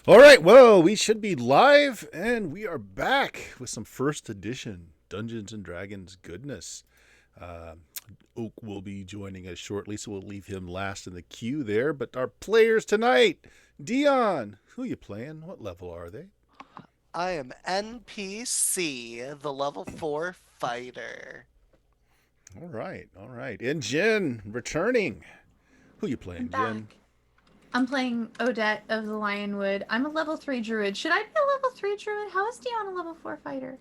All right, well, we should be live, and we are back with some first edition Dungeons and Dragons goodness. Uh, Oak will be joining us shortly, so we'll leave him last in the queue there. But our players tonight, Dion, who you playing? What level are they? I am NPC, the level 4 fighter. All right. And Jen, returning. Who you I'm playing, Jen? back. I'm playing Odette of the Lionwood. I'm a level 3 druid. Should I be a level 3 druid? How is Dion a level 4 fighter?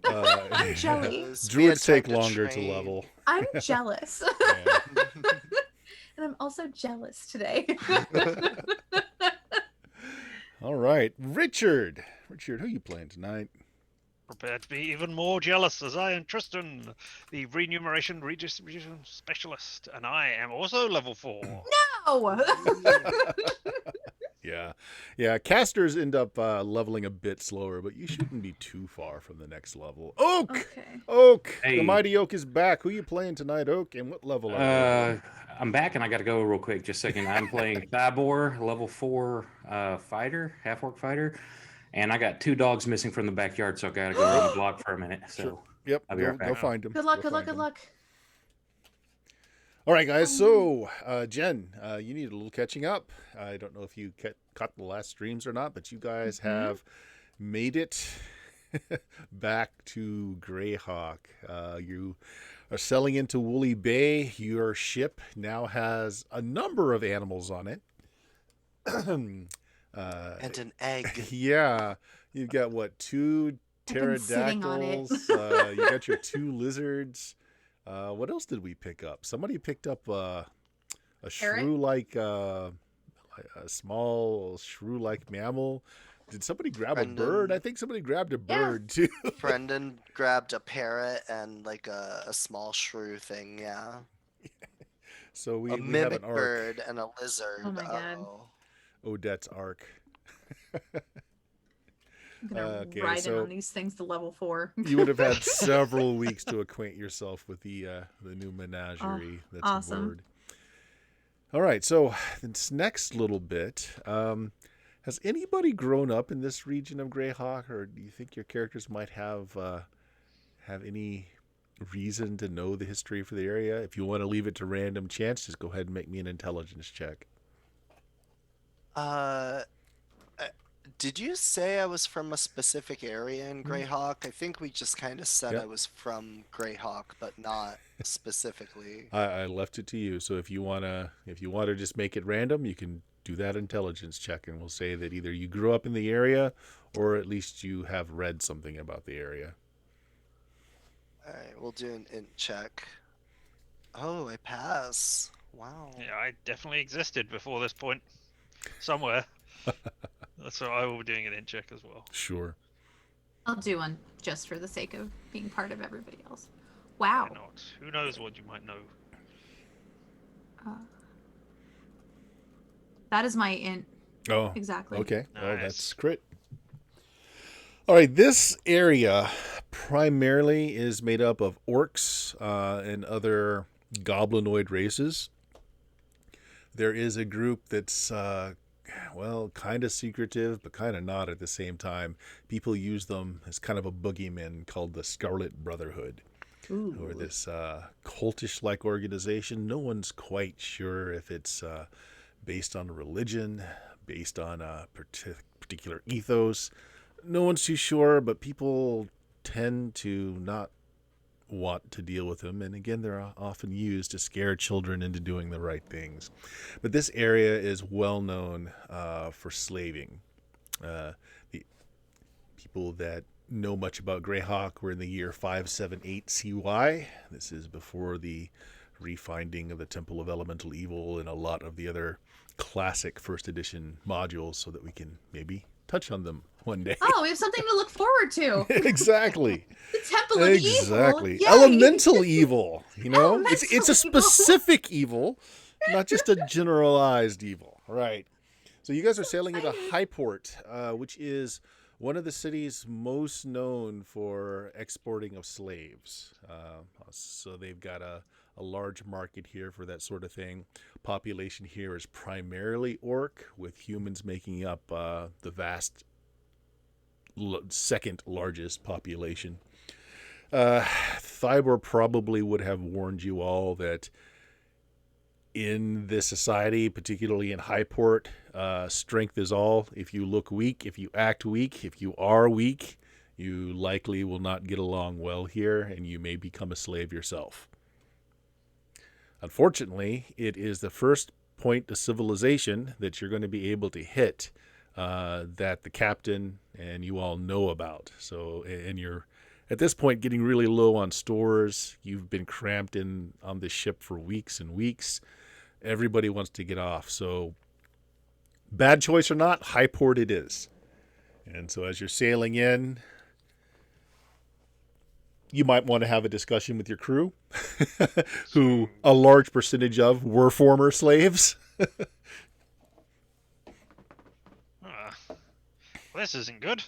I'm jelly. Druids take longer to level. I'm jealous. Yeah. And I'm also jealous today. All right, Richard. Richard, who you playing tonight? Prepare to be even more jealous, as I am Tristan, the remuneration redistribution specialist, and I am also level 4. No! Yeah. Casters end up leveling a bit slower, but you shouldn't be too far from the next level. Oak. Hey. The mighty Oak is back. Who you playing tonight, Oak? And what level are you? I'm back and I got to go real quick. Just a second. I'm playing Thybor, level 4 fighter, half-orc fighter. And I got 2 dogs missing from the backyard, so I got to go on the block for a minute. So Sure. Yep. I'll be right back. Go find him. Good luck. All right, guys. So, Jen, you need a little catching up. I don't know if you caught the last streams or not, but you guys have made it back to Greyhawk. You are sailing into Woolly Bay. Your ship now has a number of animals on it. And an egg. Yeah, you've got what, 2 I've been sitting on it. pterodactyls. You got your 2 lizards. What else did we pick up? Somebody picked up a shrew-like, a small shrew-like mammal. Did somebody grab a bird? I think somebody grabbed a bird too. Brendan grabbed a parrot and like a small shrew thing, yeah. So we a have mimic an arc. bird and a lizard. Oh my God. Odette's arc. I'm gonna Okay, ride in so on these things to level 4. you would have had several weeks to acquaint yourself with the new menagerie that's awesome. aboard. All right, so this next little bit, has anybody grown up in this region of Greyhawk, or do you think your characters might have any reason to know the history for the area? If you want to leave it to random chance, just go ahead and make me an intelligence check. Did you say I was from a specific area in Greyhawk? I think we just kind of said Yep. I was from Greyhawk, but not specifically. I left it to you. So if you wanna just make it random, you can do that intelligence check, and we'll say that either you grew up in the area, or at least you have read something about the area. Alright, we'll do an int check. Oh, I pass. Wow. Yeah, I definitely existed before this point. Somewhere. So I will be doing an int check as well. Sure. I'll do one just for the sake of being part of everybody else. Wow. Why not? Who knows what you might know? That is my int. Oh, Exactly. okay. Well, Nice. that's crit. All right, this area primarily is made up of orcs and other goblinoid races. There is a group that's, kind of secretive, but kind of not at the same time. People use them as kind of a boogeyman called the Scarlet Brotherhood, who are this cultish-like organization. No one's quite sure if it's based on a religion, based on a particular ethos. No one's too sure, but people tend to not want to deal with them. And again, they're often used to scare children into doing the right things. But this area is well known for slaving. The people that know much about Greyhawk were in the year 578 CY. This is before the refinding of the Temple of Elemental Evil and a lot of the other classic first edition modules, so that we can maybe touch on them one day. Oh, we have something to look forward to. Exactly. The Temple of Exactly. Evil. Yay! Elemental evil. You know, it's a Elemental evil. specific evil, not just a generalized evil. Right. So you guys are sailing into Highport, which is one of the cities most known for exporting of slaves. So they've got a a large market here for that sort of thing. Population here is primarily orc, with humans making up the vast second largest population. Thybor probably would have warned you all that in this society, particularly in Highport, strength is all. If you look weak, if you act weak, if you are weak, you likely will not get along well here, and you may become a slave yourself. Unfortunately, it is the first point to civilization that you're going to be able to hit that the captain and you all know about. So, and you're at this point getting really low on stores. You've been cramped in on this ship for weeks and weeks. Everybody wants to get off. So, bad choice or not, Highport it is. And so as you're sailing in, you might want to have a discussion with your crew, who a large percentage of were former slaves. This isn't good.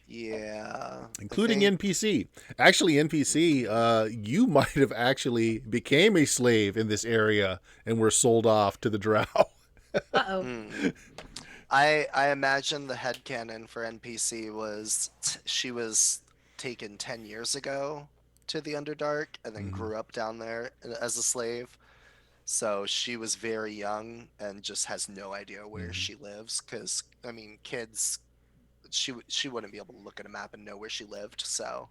Yeah. Including I think- NPC. Actually, NPC, you might have actually became a slave in this area and were sold off to the drow. Uh-oh. I imagine the headcanon for NPC was she was taken 10 years ago to the Underdark and then grew up down there as a slave. So she was very young and just has no idea where she lives. Because, I mean, kids, she wouldn't be able to look at a map and know where she lived. So,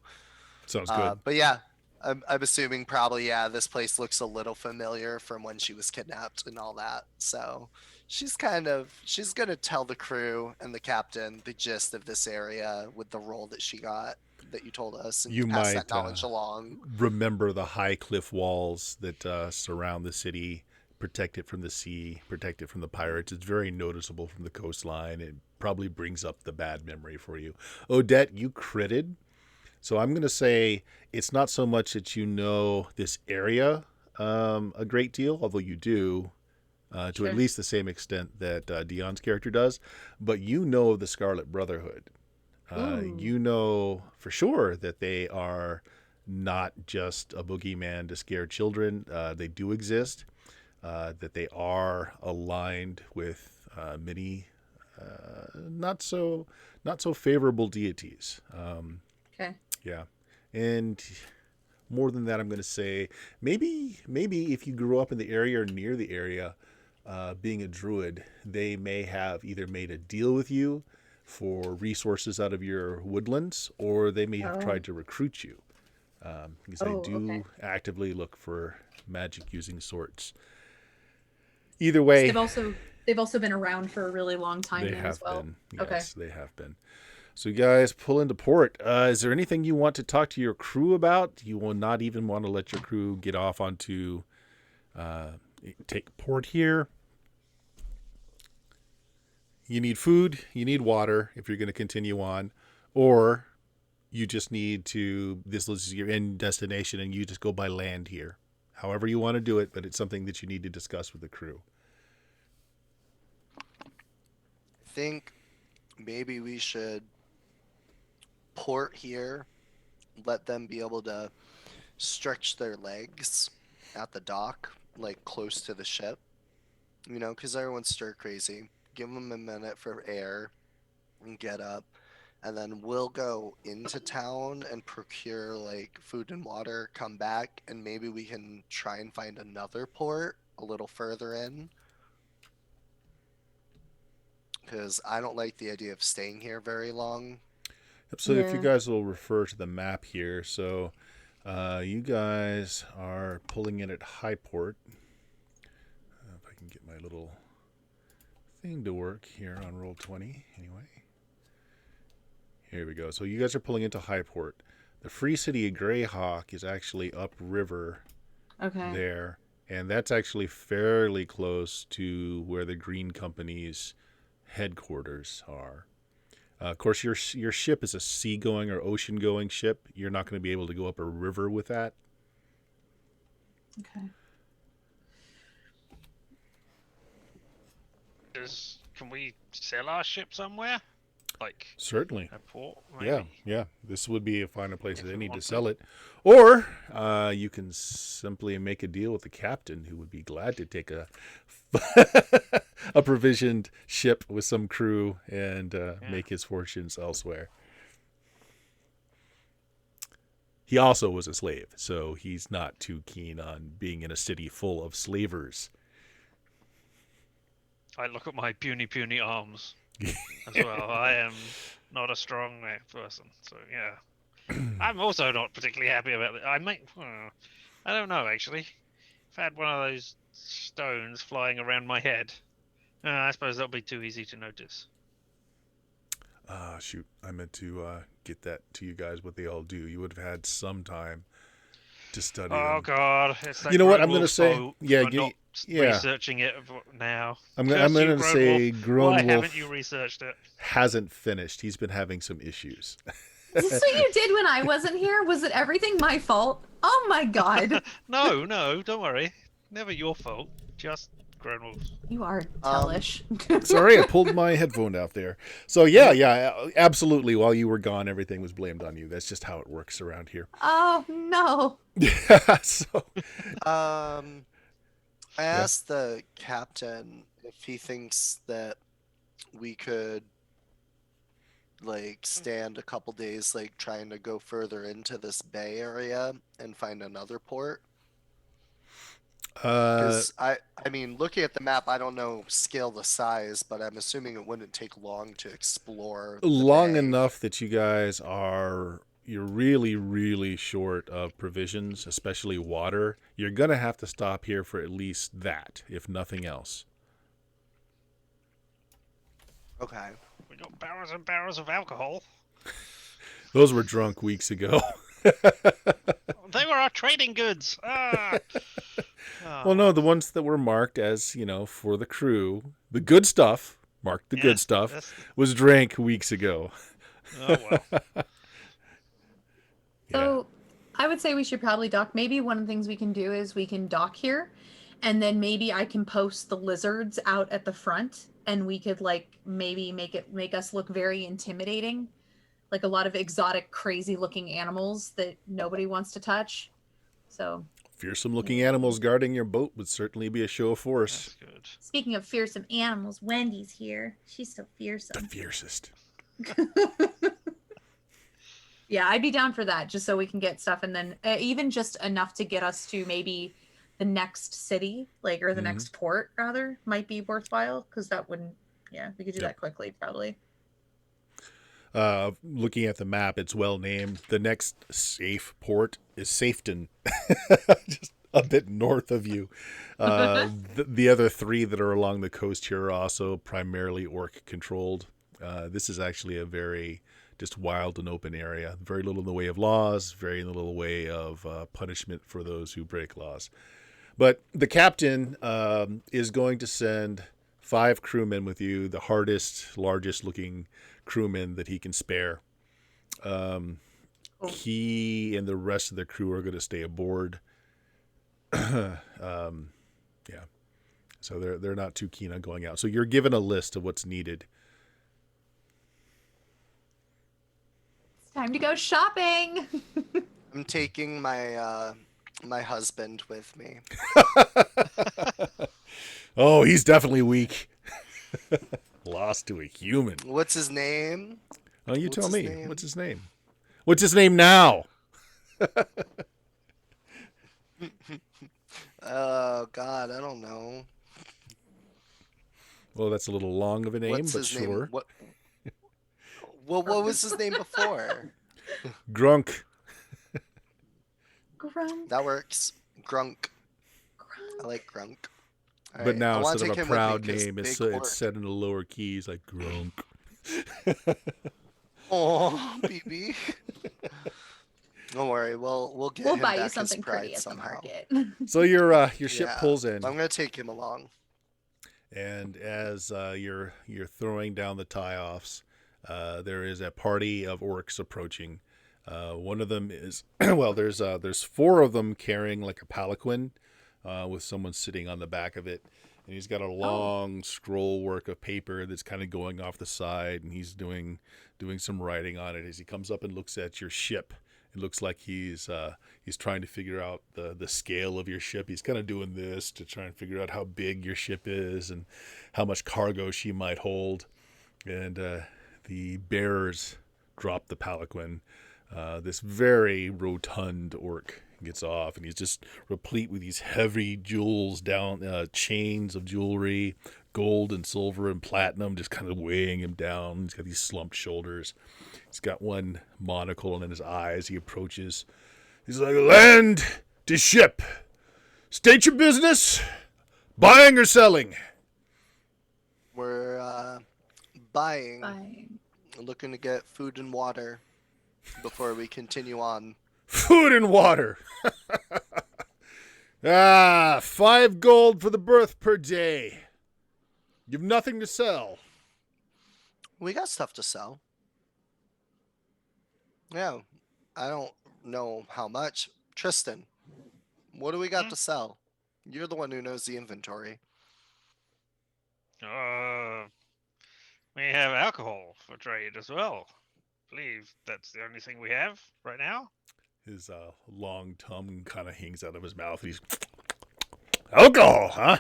Sounds good. but yeah, I'm assuming probably, yeah, this place looks a little familiar from when she was kidnapped and all that. So she's going to tell the crew and the captain the gist of this area with the role that she got that you told us, and You pass might, that knowledge along. Remember the high cliff walls that surround the city, protect it from the sea, protect it from the pirates. It's very noticeable from the coastline. It probably brings up the bad memory for you. Odette, you critted. So I'm going to say it's not so much that you know this area a great deal, although you do, to Sure. at least the same extent that Dion's character does, but you know of the Scarlet Brotherhood. Ooh. You know for sure that they are not just a boogeyman to scare children. They do exist, that they are aligned with many not so favorable deities. Okay. Yeah. And more than that, I'm going to say maybe if you grew up in the area or near the area, being a druid, they may have either made a deal with you for resources out of your woodlands, or they may have tried to recruit you, because they do actively look for magic using sorts. Either way, They've also been around for a really long time they then have as well. been. Okay. Yes, they have been. So you guys pull into port. Is there anything you want to talk to your crew about? You will not even want to let your crew get off onto take port here. You need food, you need water if you're going to continue on, or you just need to, this is your end destination and you just go by land here. However you want to do it, but it's something that you need to discuss with the crew. I think maybe we should port here, let them be able to stretch their legs at the dock, like close to the ship, because everyone's stir crazy. Give them a minute for air and get up, and then we'll go into town and procure like food and water, come back, and maybe we can try and find another port a little further in. Because I don't like the idea of staying here very long. So if you Yeah. guys will refer to the map here. So you guys are pulling in at Highport. If I can get my little thing to work here on Roll20 anyway. Here we go. So you guys are pulling into Highport. The Free City of Greyhawk is actually upriver Okay. there. And that's actually fairly close to where the Green Company's headquarters are. Of course, your ship is a sea-going or ocean-going ship. You're not going to be able to go up a river with that. Okay. Can we sell our ship somewhere? like Certainly. a port? Yeah, Maybe? yeah. This would be a finer place If that they we need to want sell it. Or you can simply make a deal with the captain, who would be glad to take a a provisioned ship with some crew and make his fortunes elsewhere. He also was a slave, so he's not too keen on being in a city full of slavers. I look at my puny arms as well. I am not a strong person, so yeah. I'm also not particularly happy about it. I don't know actually. If I had one of those stones flying around my head, I suppose that'll be too easy to notice. Shoot, I meant to get that to you guys, what they all do. You would have had some time to study Oh them. God, it's that You know what I'm going gonna to say? fault Yeah, for not yeah. researching it now. I'm Curse you, going to Grown say Wolf. Grown Why Wolf haven't you researched it? hasn't finished. He's been having some issues. Is this what you did when I wasn't here? Was it everything my fault? Oh my god. No, don't worry. Never your fault. Just Grown Wolf's. You are hellish. Sorry, I pulled my headphone out there. So yeah, absolutely. While you were gone, everything was blamed on you. That's just how it works around here. Oh no. So I asked the captain if he thinks that we could like stand a couple days like trying to go further into this bay area and find another port. Because I mean, looking at the map, I don't know scale the size, but I'm assuming it wouldn't take long to explore. long enough that you're really, really short of provisions, especially water. You're gonna have to stop here for at least that, if nothing else. Okay. We got barrels and barrels of alcohol. Those were drunk weeks ago. They were our trading goods. Well, no, the ones that were marked as, for the crew, the good stuff, marked the good stuff, was drank weeks ago. Oh, well. So I would say we should probably dock. Maybe one of the things we can do is we can dock here, and then maybe I can post the lizards out at the front, and we could maybe make us look very intimidating, like a lot of exotic, crazy looking animals that nobody wants to touch. So Fearsome looking animals guarding your boat would certainly be a show of force. That's good. speaking of fearsome animals, Wendy's here. She's so The fearsome. fiercest. Yeah, I'd be down for that, just so we can get stuff, and then even just enough to get us to maybe the next city, or the next port, rather, might be worthwhile, because that wouldn't, we could do that quickly, probably. Looking at the map, it's well named. The next safe port is Safeton, just a bit north of you. The other three that are along the coast here are also primarily orc controlled. This is actually a very just wild and open area. Very little in the way of laws, very little way of punishment for those who break laws. But the captain is going to send 5 crewmen with you, the hardest, largest looking crewmen that he can spare. He and the rest of the crew are going to stay aboard. So they're not too keen on going out. So you're given a list of what's needed. It's time to go shopping. I'm taking my my husband with me. Oh, he's definitely weak. Lost to a human. What's his name? Oh, you What's tell his me. name? What's his name? What's his name now? Oh God, I don't know. Well, that's a little long of a name, What's but his sure. name? What was his name before? Grunk. Grunk. That works. Grunk. Grunk. I like Grunk. All But right, I now wanna instead take of a him with me proud 'cause name, big it's orc. set in the lower keys like Grunk. Oh, BB. Don't worry, we'll get We'll him buy you back something his pride pretty at the somehow. market. So your ship Yeah, pulls in, I'm gonna take him along. and as you're throwing down the tie-offs, there is a party of orcs approaching. One of them is there's 4 of them carrying like a palanquin, with someone sitting on the back of it, and he's got a long scroll work of paper that's kind of going off the side, and he's doing some writing on it as he comes up and looks at your ship. It looks like he's trying to figure out the scale of your ship. He's kind of doing this to try and figure out how big your ship is and how much cargo she might hold. And the bearers drop the palanquin. This very rotund orc gets off, and he's just replete with these heavy jewels down, chains of jewelry, gold and silver and platinum, just kind of weighing him down. He's got these slumped shoulders. He's got one monocle in his eyes. He approaches. He's like, "Land to ship. State your business. Buying or selling?" We're buying, Fine. looking to get food and water before we continue on. Food and water. 5 gold for the berth per day. You've nothing to sell. We got stuff to sell. Yeah, I don't know how much. Tristan, what do we got to sell? You're the one who knows the inventory. We have alcohol for trade as well. I believe that's the only thing we have right now. His long tongue kind of hangs out of his mouth. He's alcohol, huh?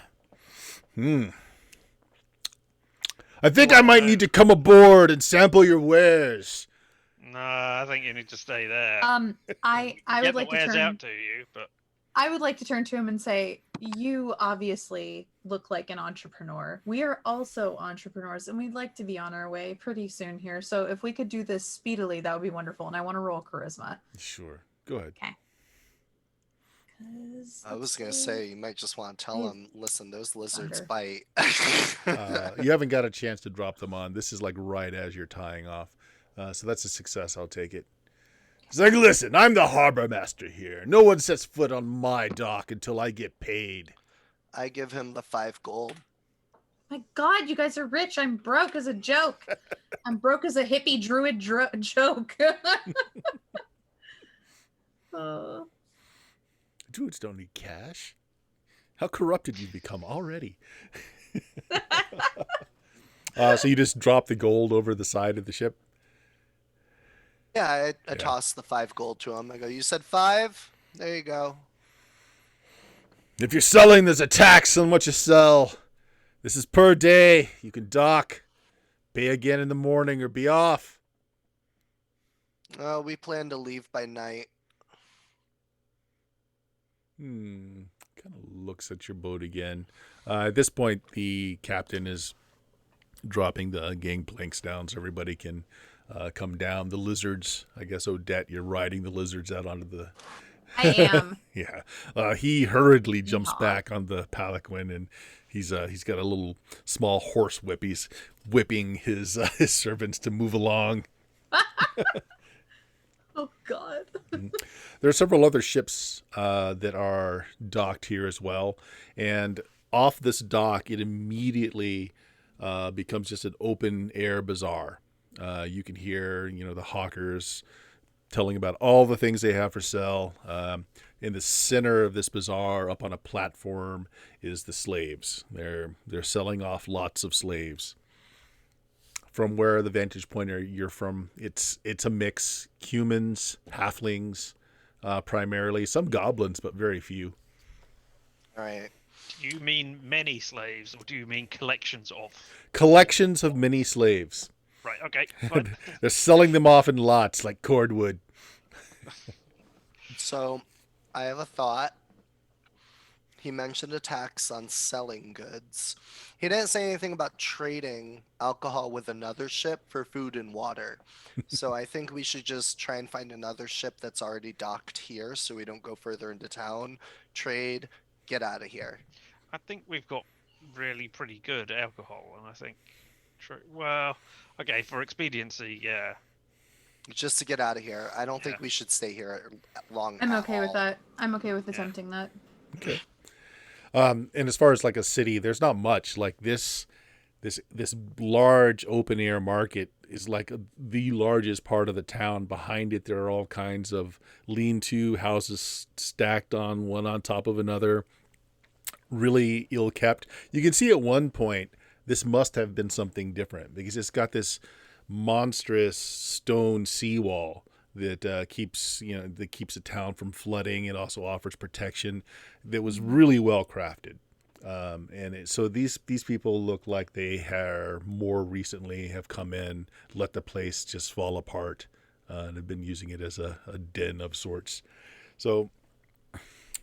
I think I might need to come aboard and sample your wares. No, I think you need to stay there. I would like to wares turn. out to you, but I would like to turn to him and say, "You obviously look like an entrepreneur. We are also entrepreneurs, and we'd like to be on our way pretty soon here. So if we could do this speedily, that would be wonderful. And I want to roll charisma." Sure. Go ahead. I was going to say, you might just want to tell him, listen, those lizards Thunder. bite. You haven't got a chance to drop them on. This is like right as you're tying off. So that's a success. I'll take it. He's like, "Listen, I'm the harbor master here. No one sets foot on my dock until I get paid." I give him the 5 gold. My God, you guys are rich. I'm broke as a joke. I'm broke as a hippie druid joke. Druids don't need cash. How corrupted you've become already. So you just drop the gold over the side of the ship? Yeah, I toss the 5 gold to him. I go, "You said 5? There you go." If you're selling, there's a tax on what you sell. This is per day. You can dock, pay again in the morning, or be off. We plan to leave by night. Kind of looks at your boat again. At this point, the captain is dropping the gangplanks down so everybody can come down. The lizards, I guess, Odette, you're riding the lizards out onto the... I am. Yeah. He hurriedly jumps Yeehaw. back on the palanquin, and he's got a little small horse whip. He's whipping his servants to move along. Oh, God. There are several other ships that are docked here as well. And off this dock, it immediately becomes just an open air bazaar. You can hear, the hawkers telling about all the things they have for sale. In the center of this bazaar, up on a platform, is the slaves. They're selling off lots of slaves. From where the vantage point you're from, it's a mix. Humans, halflings, primarily. Some goblins, but very few. All right. do you mean many slaves or do you mean collections of? Collections of many slaves. Right, okay, fine. They're selling them off in lots like cordwood. So, I have a thought. He mentioned a tax on selling goods. He didn't say anything about trading alcohol with another ship for food and water. So I think we should just try and find another ship that's already docked here so we don't go further into town. Trade, get out of here. I think we've got really pretty good alcohol, and I think, well, okay, for expediency, yeah. Just to get out of here. I don't think we should stay here long. I'm at okay with all. that. I'm okay with attempting that. Okay. And as far as like a city, there's not much. Like this large open air market is like the largest part of the town. Behind it, there are all kinds of lean-to houses stacked on one on top of another. really ill kept. You can see at one point this must have been something different because it's got this monstrous stone seawall that keeps the town from flooding. It also offers protection that was really well crafted. So these people look like they are more recently have come in, let the place just fall apart, and have been using it as a den of sorts. So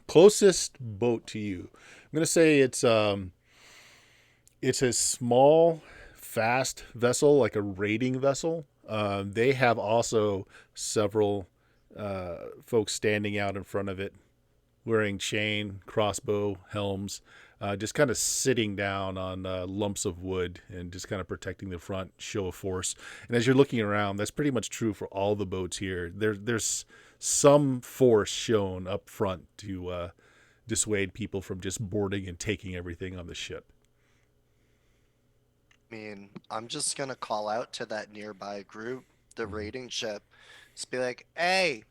closest boat to you, I'm gonna say it's a small, fast vessel, like a raiding vessel. They have also several folks standing out in front of it, wearing chain, crossbow, helms, just kind of sitting down on lumps of wood and just kind of protecting the front, show of force. And as you're looking around, that's pretty much true for all the boats here. There's some force shown up front to dissuade people from just boarding and taking everything on the ship. I mean, I'm just gonna call out to that nearby group, the raiding ship. Just be like, hey,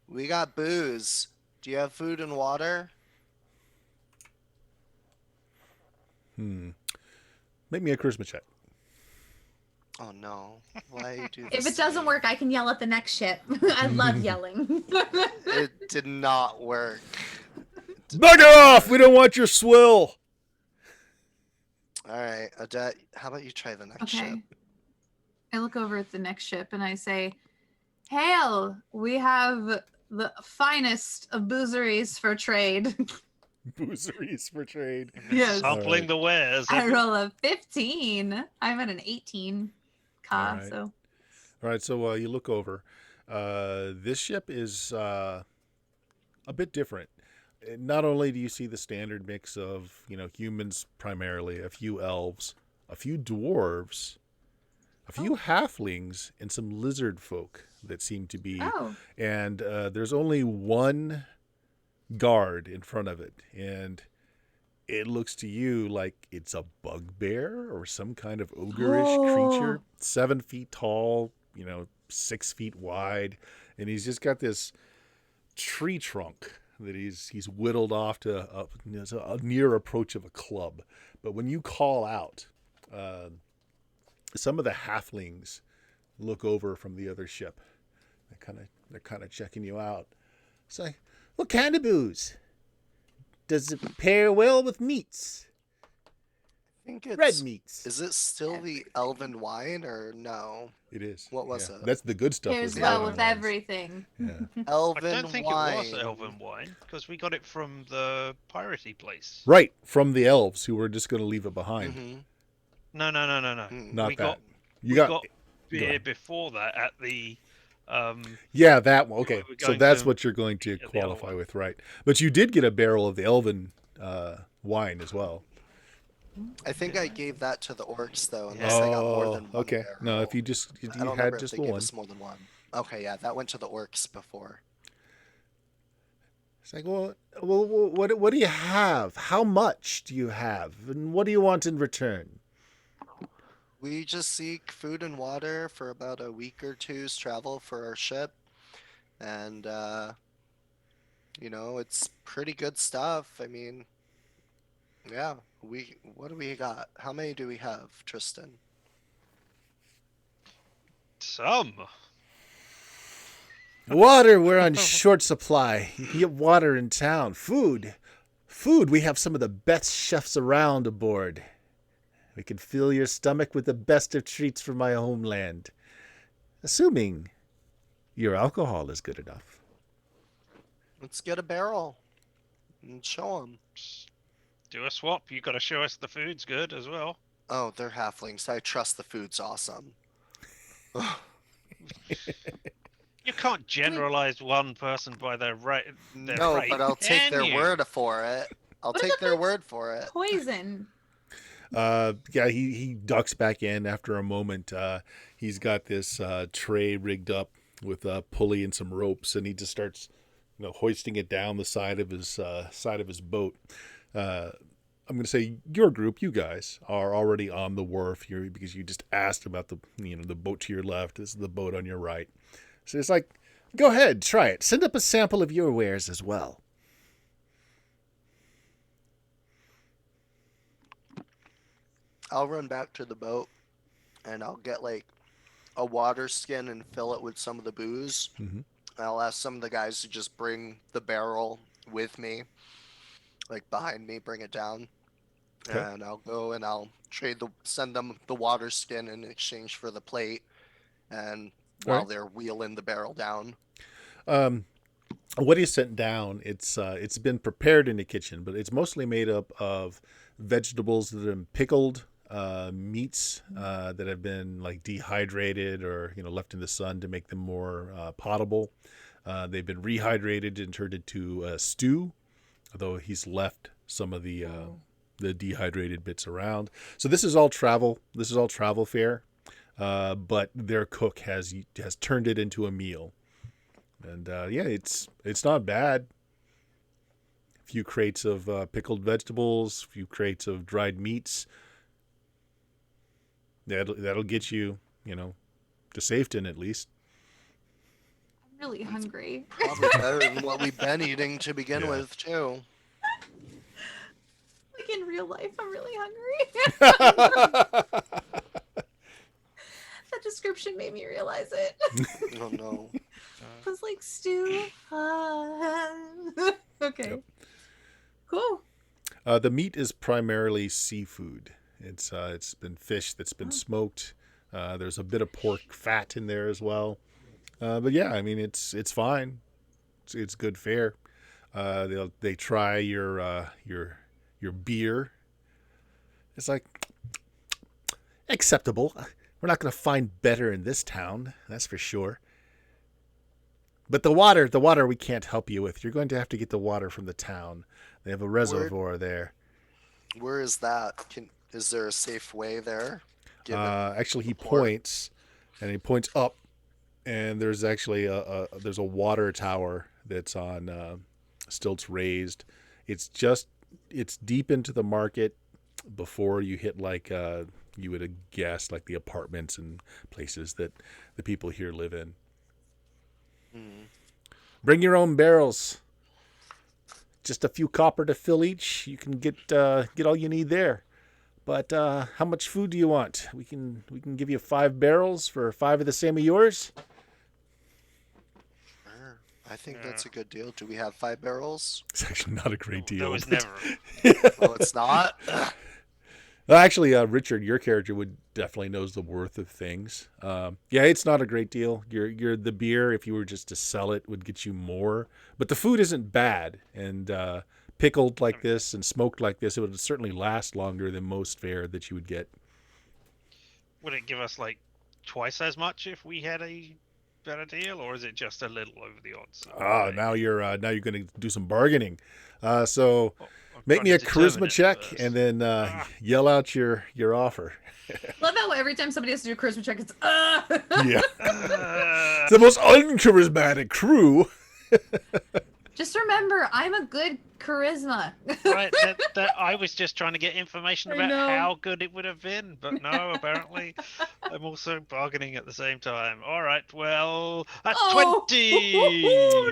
we got booze. Do you have food and water? Make me a charisma check. Oh no. Why you do this? If it to doesn't me? work, I can yell at the next ship. I love yelling. It did not work. Bugger off! We don't want your swill. Alright, Odette, how about you try the next ship? Okay. I look over at the next ship and I say, "Hail! We have the finest of boozeries for trade." Boozeries for trade. Yes. Sampling the wares. I roll a 15. I'm at an 18 ka, Alright. so All right, so you look over. This ship is a bit different. Not only do you see the standard mix of, humans primarily, a few elves, a few dwarves, a few halflings, and some lizard folk that seem to be. Oh. And there's only one guard in front of it, and it looks to you like it's a bugbear or some kind of ogreish creature, 7 feet tall, 6 feet wide, and he's just got this tree trunk that he's whittled off to a near approach of a club. But when you call out, some of the halflings look over from the other ship. They're kind of checking you out. It's like, what kind of booze? Does it pair well with meats? I think it's Red meats. Is it still the elven wine or no? It is. What was yeah. it? That's the good stuff. pairs is the well elven with wines. everything. Yeah. I Elven don't think wine. it was elven wine because we got it from the piratey place. Right, from the elves who were just going to leave it behind. Mm-hmm. No. Not we that. got You we got, got go beer ahead. before that at the Yeah, that one. Okay, we were so going that's to what you're going to get the other qualify one. with, right? But you did get a barrel of the elven wine as well. I think I gave that to the orcs though, unless I got more than one okay. barrel. No, if you I don't had remember just if the they gave one. us more than one. Okay, yeah, that went to the orcs before. It's like, well, what do you have? How much do you have, and what do you want in return? We just seek food and water for about a week or two's travel for our ship, and it's pretty good stuff. I mean, yeah, what do we got? How many do we have, Tristan? some. Water, we're on short supply. You can get water in town. Food, we have some of the best chefs around aboard. We can fill your stomach with the best of treats from my homeland. Assuming your alcohol is good enough. Let's get a barrel and show them. Do a swap. You got to show us the food's good as well. Oh, they're halflings. I trust the food's awesome. You can't generalize one person by their rate. No, but I'll take their word for it. I'll What take if their it's word for it. Poison. Yeah, he ducks back in after a moment. He's got this tray rigged up with a pulley and some ropes, and he just starts, hoisting it down the side of his boat. I'm going to say your group, you guys, are already on the wharf here because you just asked about the boat to your left. This is the boat on your right. So it's like, go ahead, try it. Send up a sample of your wares as well. I'll run back to the boat and I'll get like a water skin and fill it with some of the booze. Hmm. I'll ask some of the guys to just bring the barrel with me, like behind me, bring it down. Okay. And I'll go and I'll send them the water skin in exchange for the plate. And All while right. they're wheeling the barrel down, Um, what he sent down, it's been prepared in the kitchen, but it's mostly made up of vegetables that have been pickled, meats that have been like dehydrated or left in the sun to make them more potable. They've been rehydrated and turned into stew, although he's left some of the dehydrated bits around. So this is all travel. This is all travel fare, but their cook has turned it into a meal. And yeah, it's not bad. A few crates of pickled vegetables, a few crates of dried meats. That'll get you, to Safeton at least. I'm really hungry. probably better than what we've been eating to begin Yeah. with, too. Like in real life, I'm really hungry. That description made me realize it. Oh no. It was like stew. Okay. Yep. Cool. The meat is primarily seafood. It's been fish that's been smoked. There's a bit of pork fat in there as well. But yeah, I mean it's fine. It's good fare. They try your beer. It's like acceptable. We're not going to find better in this town, that's for sure. But the water we can't help you with. You're going to have to get the water from the town. They have a reservoir there. Where is that? Is there a safe way there? Actually, he the port? points, and he points up, and there's actually there's a water tower that's on stilts raised. It's deep into the market before you hit like you would have guessed like the apartments and places that the people here live in. Hmm. Bring your own barrels. Just a few copper to fill each. You can get all you need there. But how much food do you want? We can give you 5 barrels for 5 of the same of yours. Sure. I think that's a good deal. Do we have 5 barrels? It's actually not a great deal. That was but- never. Oh, it's not? Well, actually, Richard, your character would definitely knows the worth of things. Yeah, it's not a great deal. The beer, if you were just to sell it, would get you more. But the food isn't bad, and pickled like this and smoked like this, it would certainly last longer than most fare that you would get. Would it give us like twice as much if we had a better deal, or is it just a little over the odds? Now you're going to do some bargaining. So Well, I'm make trying me to a determine charisma it check, first. and then yell out your offer. Love how every time somebody has to do a charisma check, it's Yeah, Uh, it's the most uncharismatic crew. Just remember, I'm a good charisma. right, that I was just trying to get information I about know. how good it would have been, but no, apparently I'm also bargaining at the same time. All right, well, that's Oh. 20!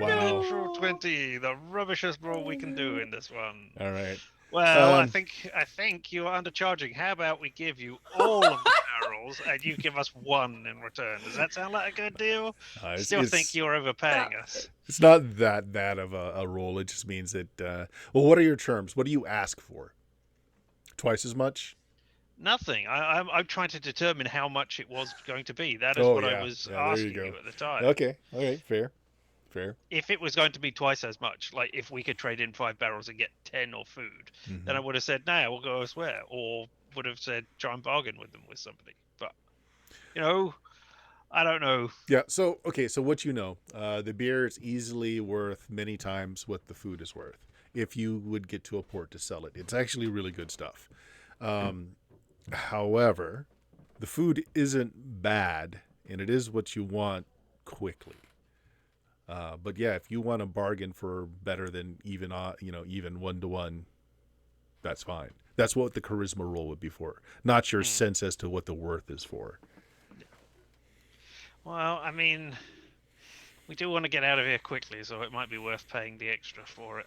Wow. Natural 20, the rubbishest roll we can do in this one. All right. Well, I Um, think you are undercharging. How about we give you all of the barrels and you give us 1 in return? Does that sound like a good deal? Still think you're overpaying us. It's not that bad of a roll. It just means that. Well, what are your terms? What do you ask for? Twice as much? Nothing. I'm trying to determine how much it was going to be. That is Oh, what yeah. I was Yeah, there you asking go. you at the time. Okay. Fair. If it was going to be twice as much, like if we could trade in 5 barrels and get 10 or food, Mhm. then I would have said, no, we'll go elsewhere. Or would have said, try and bargain with them with somebody. But, I don't know. Yeah. So okay. So what the beer is easily worth many times what the food is worth. If you would get to a port to sell it, it's actually really good stuff. However, the food isn't bad, and it is what you want quickly. But yeah, if you want to bargain for better than even 1-to-1, that's fine. That's what the charisma roll would be for, not your sense as to what the worth is for. Well, I mean, we do want to get out of here quickly, so it might be worth paying the extra for it.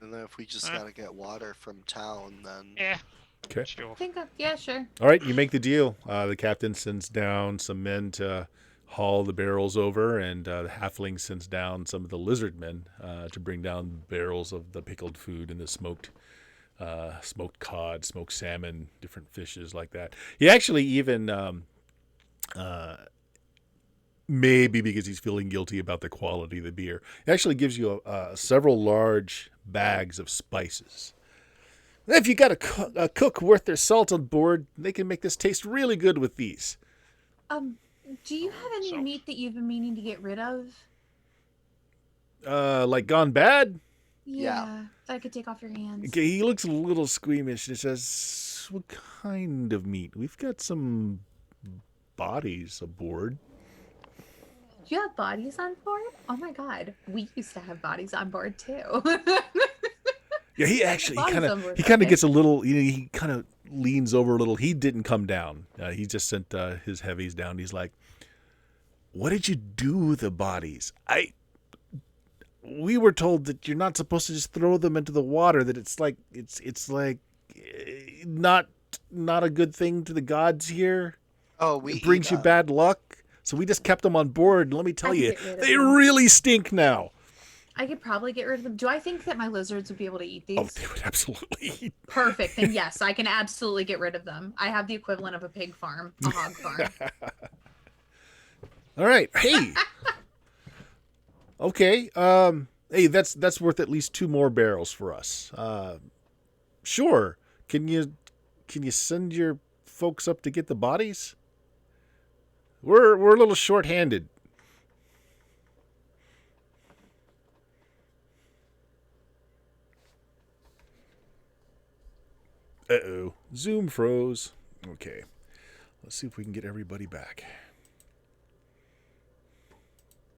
And then if we just Huh? gotta get water from town, then Yeah. Okay. Sure. I think, yeah, sure. All right, you make the deal. The captain sends down some men to haul the barrels over, and the halfling sends down some of the lizard men to bring down barrels of the pickled food and the smoked cod, smoked salmon, different fishes like that. He actually even, maybe because he's feeling guilty about the quality of the beer, he actually gives you several large bags of spices. If you got a cook worth their salt on board, they can make this taste really good with these. Do you have any So- meat that you've been meaning to get rid of? Like gone bad? Yeah, that I could take off your hands. Okay, he looks a little squeamish and says, "What kind of meat? We've got some bodies aboard." Do you have bodies on board? Oh my god, we used to have bodies on board too. Yeah, he actually Bodies kind on of board, he kind of okay. gets a little, he kind of leans over a little. He didn't come down. He just sent his heavies down. He's like, "What did you do with the bodies? We were told that you're not supposed to just throw them into the water. That it's like not a good thing to the gods here. oh, we It brings eat you 'em. bad luck. So we just kept them on board. And let me tell I can you, get rid of they them. really stink now. I could probably get rid of them. Do I think that my lizards would be able to eat these? Oh, they would absolutely. Perfect. Then yes, I can absolutely get rid of them. I have the equivalent of a pig farm, a hog farm. All right. Hey. Okay. Hey, that's worth at least 2 more barrels for us. Sure. Can you send your folks up to get the bodies? We're a little short-handed. Uh-oh. Zoom froze. Okay. Let's see if we can get everybody back.